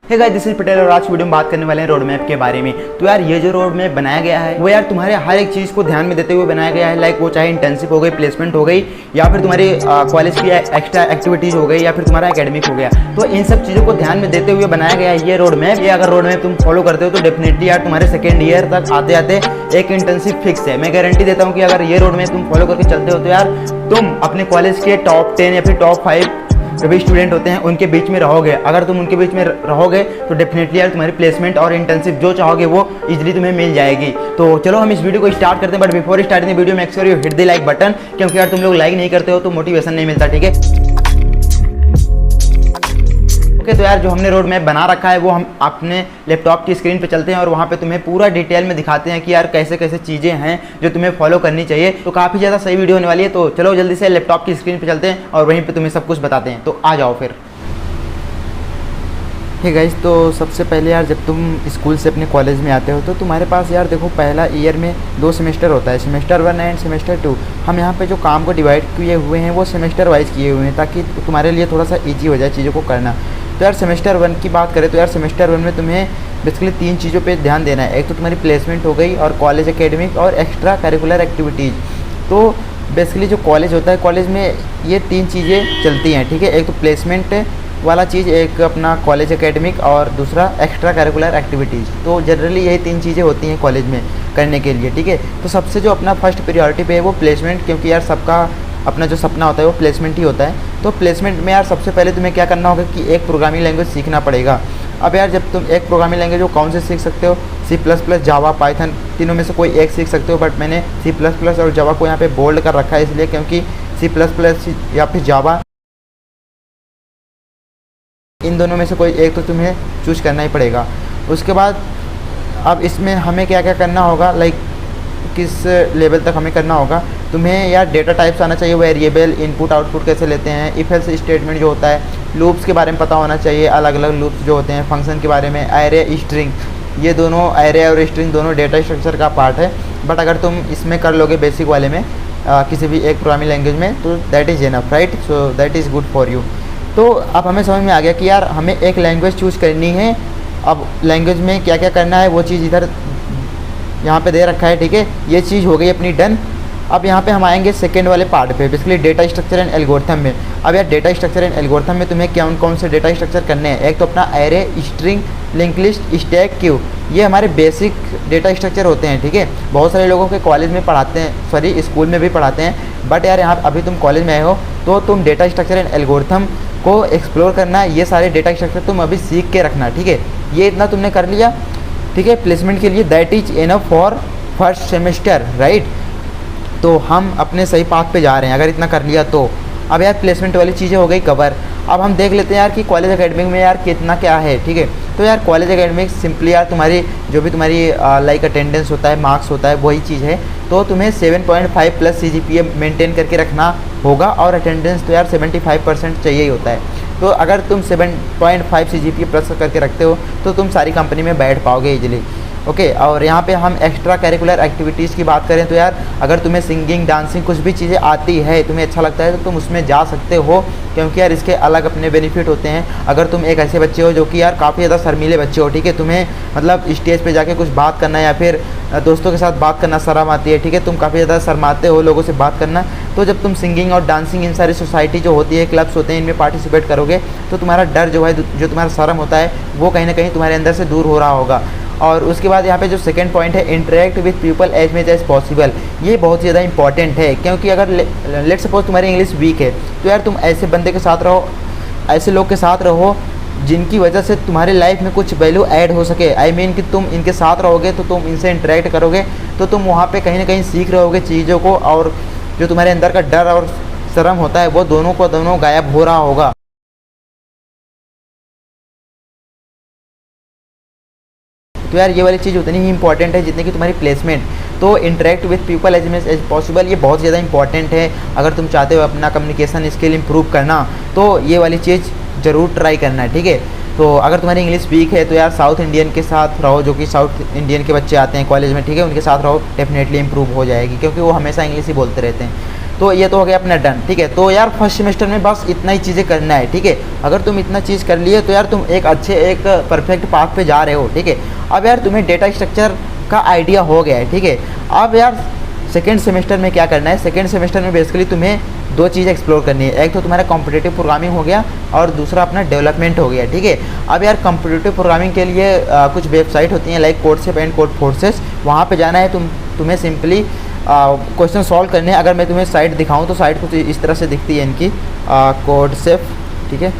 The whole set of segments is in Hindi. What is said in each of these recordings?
Hey guys, this is Patel और आज वीडियो में बात करने वाले हैं रोड मैप के बारे में। तो यार ये जो रोड मैप बनाया गया है वो यार तुम्हारे हर एक चीज़ को ध्यान में देते हुए बनाया गया है। लाइक वो चाहे इंटर्नशिप हो गई, प्लेसमेंट हो गई, या फिर तुम्हारी कॉलेज की एक्स्ट्रा एक्टिविटीज़ हो गई, या फिर तुम्हारा एकेडमिक हो गया। तो इन सब चीज़ों को ध्यान में देते हुए बनाया गया है ये रोड मैप। ये अगर रोड मैप तुम फॉलो करते हो तो डेफिनेटली यार तुम्हारे सेकेंड ईयर तक आते आते एक इंटर्नशिप फिक्स है। मैं गारंटी देता हूँ कि अगर ये रोड मैप तुम फॉलो करके चलते हो तो यार तुम अपने कॉलेज के टॉप 10 या फिर टॉप 5 जो भी स्टूडेंट होते हैं उनके बीच में रहोगे। अगर तुम उनके बीच में रहोगे तो डेफिनेटली यार तुम्हारी प्लेसमेंट और इंटर्नशिप जो चाहोगे वो इजीली तुम्हें मिल जाएगी। तो चलो हम इस वीडियो को स्टार्ट करते हैं। But before starting the video make sure you hit the like button, क्योंकि यार तुम लोग लाइक नहीं करते हो तो मोटिवेशन नहीं मिलता, ठीक है। तो यार जो हमने रोड मैप बना रखा है वो हम अपने लैपटॉप की स्क्रीन पे चलते हैं और वहाँ पे तुम्हें पूरा डिटेल में दिखाते हैं कि यार कैसे कैसे चीज़ें हैं जो तुम्हें फॉलो करनी चाहिए। तो काफ़ी ज़्यादा सही वीडियो होने वाली है। तो चलो जल्दी से लैपटॉप की स्क्रीन पे चलते हैं और वहीं पे तुम्हें सब कुछ बताते हैं। तो आ जाओ फिर। हे गाइस, तो सबसे पहले यार जब तुम स्कूल से अपने कॉलेज में आते हो तो तुम्हारे पास यार देखो पहला ईयर में 2 सेमेस्टर होता है, सेमेस्टर 1 एंड सेमेस्टर 2। हम यहाँ पे जो काम को डिवाइड किए हुए हैं वो सेमेस्टर वाइज किए हुए हैं ताकि तुम्हारे लिए थोड़ा सा ईजी हो जाए चीज़ों को करना। तो यार सेमेस्टर 1 की बात करें तो यार सेमेस्टर 1 में तुम्हें बेसिकली 3 चीज़ों पे ध्यान देना है। एक तो तुम्हारी प्लेसमेंट हो गई और कॉलेज एकेडमिक और एक्स्ट्रा करिकुलर एक्टिविटीज़। तो बेसिकली जो कॉलेज होता है, कॉलेज में ये 3 चीज़ें चलती हैं, ठीक है। एक तो प्लेसमेंट वाला चीज़, एक अपना कॉलेज एकेडमिक और दूसरा एक्स्ट्रा करिकुलर एक्टिविटीज़। तो जनरली यही 3 चीज़ें होती हैं कॉलेज में करने के लिए, ठीक है। तो सबसे जो अपना फर्स्ट प्रायोरिटी पे है वो प्लेसमेंट, क्योंकि यार सबका अपना जो सपना होता है वो प्लेसमेंट ही होता है। तो प्लेसमेंट में यार सबसे पहले तुम्हें क्या करना होगा कि एक प्रोग्रामिंग लैंग्वेज सीखना पड़ेगा। अब यार जब तुम एक प्रोग्रामिंग लैंग्वेज वो कौन से सीख सकते हो, C++, जावा, पाइथन, तीनों में से कोई एक सीख सकते हो। बट मैंने C++ और जावा को यहाँ पे बोल्ड कर रखा है इसलिए क्योंकि C++ या फिर जावा, इन दोनों में से कोई एक तो तुम्हें चूज करना ही पड़ेगा। उसके बाद अब इसमें हमें क्या क्या करना होगा, लाइक किस लेवल तक हमें करना होगा। तुम्हें यार डेटा टाइप्स आना चाहिए, वेरिएबल, इनपुट आउटपुट कैसे लेते हैं, इफ एल्स स्टेटमेंट जो होता है, लूप्स के बारे में पता होना चाहिए, अलग अलग लूप्स जो होते हैं, फंक्शन के बारे में, एरे, स्ट्रिंग, ये दोनों एरे और स्ट्रिंग दोनों डेटा स्ट्रक्चर का पार्ट है। बट अगर तुम इसमें कर लोगे बेसिक वाले में किसी भी एक प्रोग्रामिंग लैंग्वेज में तो that is enough, right. So that is good for you. तो अब हमें समझ में आ गया कि यार हमें एक लैंग्वेज चूज़ करनी है। अब लैंग्वेज में क्या क्या करना है वो चीज़ इधर यहाँ पे दे रखा है, ठीक है। ये चीज़ हो गई अपनी डन। अब यहाँ पे हम आएंगे सेकेंड वाले पार्ट पे, basically data structure and algorithm में। अब यार डेटा स्ट्रक्चर एंड एल्गोरिथम में तुम्हें कौन से डेटा स्ट्रक्चर करने हैं। एक तो अपना array, string, link list, stack, Q, ये हमारे बेसिक डेटा स्ट्रक्चर होते हैं, ठीक है। बहुत सारे लोगों के कॉलेज में पढ़ाते हैं, सॉरी स्कूल में भी पढ़ाते हैं। बट यार यहाँ अभी तुम कॉलेज में आए हो तो तुम डेटा स्ट्रक्चर एंड एल्गोरिथम को एक्सप्लोर करना, ये सारे डेटा स्ट्रक्चर तुम अभी सीख के रखना, ठीक है। ये इतना तुमने कर लिया, ठीक है, प्लेसमेंट के लिए। That is enough for first semester, right. तो हम अपने सही पाथ पे जा रहे हैं अगर इतना कर लिया तो। अब यार प्लेसमेंट वाली चीज़ें हो गई कवर। अब हम देख लेते हैं यार कि कॉलेज एकेडमिक में यार कितना क्या है, ठीक है। तो यार कॉलेज एकेडमिक सिंपली यार तुम्हारी जो भी तुम्हारी लाइक अटेंडेंस होता है, मार्क्स होता है, वही चीज़ है। तो तुम्हें 7.5 प्लस CGPA मेंटेन करके रखना होगा और अटेंडेंस तो यार 75% चाहिए ही होता है। तो अगर तुम 7.5 CGPA प्लस करके रखते हो तो तुम सारी कंपनी में बैठ पाओगे इजीली, ओके। और यहाँ पे हम एक्स्ट्रा करिकुलर एक्टिविटीज़ की बात करें तो यार अगर तुम्हें सिंगिंग, डांसिंग कुछ भी चीज़ें आती है, तुम्हें अच्छा लगता है तो तुम उसमें जा सकते हो, क्योंकि यार इसके अलग अपने बेनिफिट होते हैं। अगर तुम एक ऐसे बच्चे हो जो कि यार काफ़ी ज़्यादा शर्मीले बच्चे हो, ठीक है, तुम्हें मतलब स्टेज पे जाके कुछ बात करना या फिर दोस्तों के साथ बात करना शर्म आती है, ठीक है, तुम काफ़ी ज़्यादा शर्माते हो लोगों से बात करना, तो जब तुम सिंगिंग और डांसिंग इन सारी सोसाइटी जो होती है, क्लब्स होते हैं, इनमें पार्टिसिपेट करोगे तो तुम्हारा डर जो है, जो तुम्हारा शर्म होता है, वो कहीं ना कहीं तुम्हारे अंदर से दूर हो रहा होगा। और उसके बाद यहाँ पे जो सेकंड पॉइंट है, interact with people as much as possible, ये बहुत ज़्यादा इंपॉर्टेंट है। क्योंकि अगर लेट सपोज तुम्हारी इंग्लिश वीक है तो यार तुम ऐसे बंदे के साथ रहो, ऐसे लोग के साथ रहो जिनकी वजह से तुम्हारे लाइफ में कुछ वैल्यू ऐड हो सके। आई मीन कि तुम इनके साथ रहोगे तो तुम इनसे इंटरेक्ट करोगे तो तुम वहाँ पे कहीं ना कहीं सीख रहोगे चीज़ों को, और जो तुम्हारे अंदर का डर और शर्म होता है वो दोनों गायब हो रहा होगा। तो यार ये वाली चीज़ उतनी ही इंपॉर्टेंट है जितनी कि तुम्हारी प्लेसमेंट। तो interact with people as much as possible, ये बहुत ज़्यादा इंपॉर्टेंट है। अगर तुम चाहते हो अपना कम्युनिकेशन स्किल इंप्रूव करना तो ये वाली चीज़ ज़रूर ट्राई करना है, ठीक है। तो अगर तुम्हारी इंग्लिश वीक है तो यार साउथ इंडियन के साथ रहो, जो कि साउथ इंडियन के बच्चे आते हैं कॉलेज में, ठीक है, उनके साथ रहो, डेफिनेटली इंप्रूव हो जाएगी, क्योंकि वो हमेशा इंग्लिश ही बोलते रहते हैं। तो ये तो हो गया अपना डन, ठीक है। तो यार फर्स्ट सेमेस्टर में बस इतना ही चीज़ें करना है, ठीक है। अगर तुम इतना चीज़ कर लिए तो यार तुम एक परफेक्ट पाथ पे जा रहे हो, ठीक है। अब यार तुम्हें डेटा स्ट्रक्चर का आइडिया हो गया है, ठीक है। अब यार सेकेंड सेमेस्टर में क्या करना है, सेकेंड सेमेस्टर में बेसिकली तुम्हें दो चीज़ एक्सप्लोर करनी है। एक तो तुम्हारा कॉम्पिटिटिव प्रोग्रामिंग हो गया और दूसरा अपना डेवलपमेंट हो गया, ठीक है। अब यार कॉम्पिटिटिव प्रोग्रामिंग के लिए कुछ वेबसाइट होती हैं लाइक कोडसेप एंड कोडफोर्सेस, वहाँ पे जाना है। तुम्हें सिंपली क्वेश्चन सॉल्व करने हैं। अगर मैं तुम्हें साइट दिखाऊं तो साइट कुछ इस तरह से दिखती है इनकी, कोडसेप, ठीक है।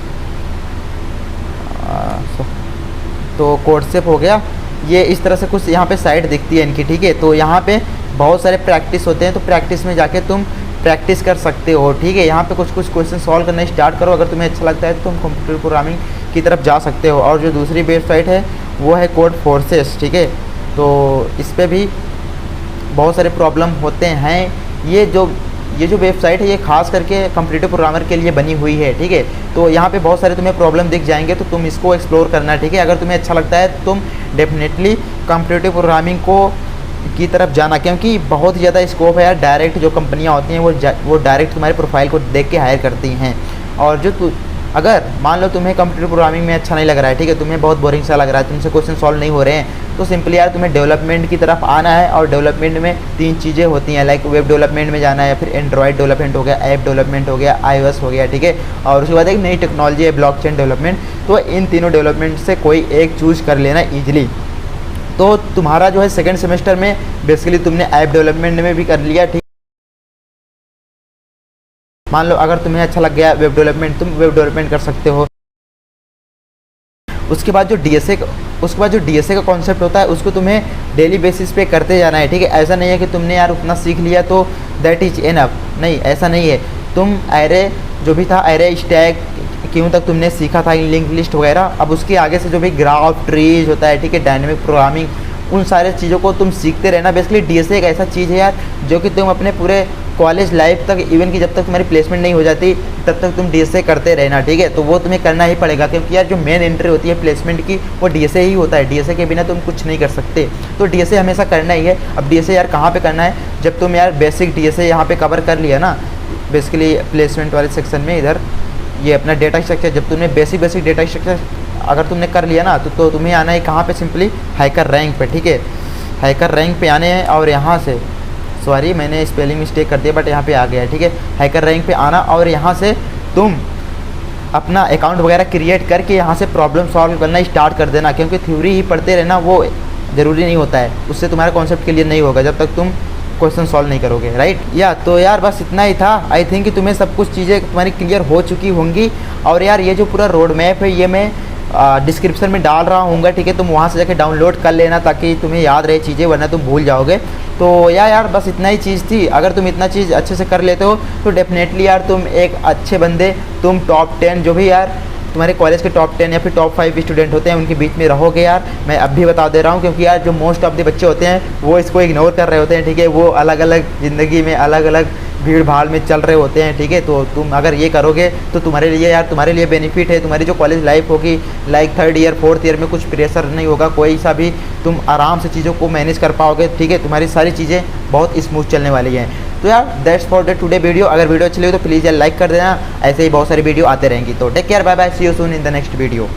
तो कोडसेप हो गया, ये इस तरह से कुछ यहाँ पे साइट दिखती है इनकी, ठीक है। तो यहाँ पे बहुत सारे प्रैक्टिस होते हैं, तो प्रैक्टिस में जाके तुम प्रैक्टिस कर सकते हो, ठीक है। यहाँ पे कुछ क्वेश्चन सॉल्व करना स्टार्ट करो। अगर तुम्हें अच्छा लगता है तो तुम कंप्यूटर प्रोग्रामिंग की तरफ जा सकते हो। और जो दूसरी वेबसाइट है वो है कोडफोर्सेस, ठीक है। तो इस पर भी बहुत सारे प्रॉब्लम होते हैं। ये जो वेबसाइट है ये खास करके कंप्यूटर प्रोग्रामर के लिए बनी हुई है, ठीक है। तो यहाँ पे बहुत सारे तुम्हें प्रॉब्लम दिख जाएंगे, तो तुम इसको एक्सप्लोर करना, ठीक है। अगर तुम्हें अच्छा लगता है तो तुम डेफिनेटली कंप्यूटर प्रोग्रामिंग की तरफ जाना, क्योंकि बहुत ही ज़्यादा स्कोप है यार। डायरेक्ट जो कंपनियाँ होती हैं वो डायरेक्ट तुम्हारे प्रोफाइल को देख के हायर करती हैं। और अगर मान लो तुम्हें कंप्यूटर प्रोग्रामिंग में अच्छा नहीं लग रहा है, ठीक है, तुम्हें बहुत बोरिंग सा लग रहा है, तुमसे क्वेश्चन सॉल्व नहीं हो रहे हैं, तो सिंपली यार तुम्हें डेवलपमेंट की तरफ आना है। और डेवलपमेंट में तीन चीज़ें होती हैं, लाइक वेब डेवलपमेंट में जाना है, फिर एंड्रॉयड डेवलपमेंट हो गया, ऐप डेवलपमेंट हो गया, iOS हो गया, ठीक है। और उसके बाद एक नई टेक्नोलॉजी है ब्लॉकचेन डेवलपमेंट। तो इन तीनों डेवलपमेंट से कोई एक चूज़ कर लेना ईजिली। तो तुम्हारा जो है सेकेंड सेमेस्टर में बेसिकली तुमने ऐप डेवलपमेंट में भी कर लिया, ठीक। मान लो अगर तुम्हें अच्छा लग गया वेब डेवलपमेंट, तुम वेब डेवलपमेंट कर सकते हो। उसके बाद जो डीएसए का कॉन्सेप्ट होता है उसको तुम्हें डेली बेसिस पे करते जाना है, ठीक है। ऐसा नहीं है कि तुमने यार उतना सीख लिया तो दैट इज एनफ, नहीं, ऐसा नहीं है। तुम एरे जो भी था, एरे स्टैक क्यों तक तुमने सीखा था, लिंक लिस्ट वगैरह, अब उसके आगे से जो भी ग्राफ ट्रीज होता है, ठीक है, डायनेमिक प्रोग्रामिंग, उन सारे चीज़ों को तुम सीखते रहना। बेसिकली डीएसए एक ऐसा चीज़ है यार जो कि तुम अपने पूरे कॉलेज लाइफ तक, इवन कि जब तक तुम्हारी प्लेसमेंट नहीं हो जाती तब तक तुम डीएसए करते रहना, ठीक है। तो वो तुम्हें करना ही पड़ेगा, क्योंकि यार जो मेन एंट्री होती है प्लेसमेंट की वो डीएसए ही होता है। डीएसए के बिना तुम कुछ नहीं कर सकते, तो डीएसए हमेशा करना ही है। अब डीएसए यार कहाँ पे करना है, जब तुम यार बेसिक डीएसए यहाँ पे कवर कर लिया ना, बेसिकली प्लेसमेंट वाले सेक्शन में, इधर ये अपना डेटा स्ट्रक्चर, जब तुमने बेसिक डेटा स्ट्रक्चर अगर तुमने कर लिया ना, तो तुम्हें आना है कहाँ पे, सिंपली हैकर रैंक पे, ठीक है। हैकर रैंक पे आने हैं और यहाँ से, सॉरी मैंने स्पेलिंग मिस्टेक कर दिया बट यहाँ पे आ गया है, ठीक है। हैकर रैंक पे आना और यहाँ से तुम अपना अकाउंट वगैरह क्रिएट करके यहाँ से प्रॉब्लम सॉल्व करना स्टार्ट कर देना, क्योंकि थ्योरी ही पढ़ते रहना वो ज़रूरी नहीं होता है, उससे तुम्हारा कॉन्सेप्ट क्लियर नहीं होगा जब तक तुम क्वेश्चन सॉल्व नहीं करोगे, राइट। या तो यार बस इतना ही था। आई थिंक कि तुम्हें सब कुछ चीज़ें तुम्हारी क्लियर हो चुकी होंगी। और यार ये जो पूरा रोड मैप है ये मैं डिस्क्रिप्शन में डाल रहा हूँगा, ठीक है। तुम वहाँ से जाके डाउनलोड कर लेना ताकि तुम्हें याद रहे चीज़ें, वरना तुम भूल जाओगे। तो यार बस इतना ही चीज़ थी। अगर तुम इतना चीज़ अच्छे से कर लेते हो तो डेफिनेटली यार तुम एक अच्छे बंदे, तुम टॉप 10 जो भी यार तुम्हारे कॉलेज के टॉप 10 या फिर टॉप 5 स्टूडेंट होते हैं उनके बीच में रहोगे यार। मैं अब भी बता दे रहा हूँ, क्योंकि यार जो मोस्ट ऑफ द बच्चे होते हैं वो इसको इग्नोर कर रहे होते हैं, ठीक है। वो अलग अलग ज़िंदगी में अलग अलग भीड़ भाड़ में चल रहे होते हैं, ठीक है। तो तुम अगर ये करोगे तो तुम्हारे लिए बेनिफिट है। तुम्हारी जो कॉलेज लाइफ होगी, like 3rd year 4th year में कुछ प्रेशर नहीं होगा कोई सा भी, तुम आराम से चीज़ों को मैनेज कर पाओगे, ठीक है। तुम्हारी सारी चीज़ें बहुत स्मूथ चलने वाली हैं। तो यार that's for the today video. अगर वीडियो अच्छी लगी तो प्लीज़ यार लाइक कर देना, ऐसे ही बहुत सारी वीडियो आते रहेंगी। तो take care, bye bye, see you soon in the next video.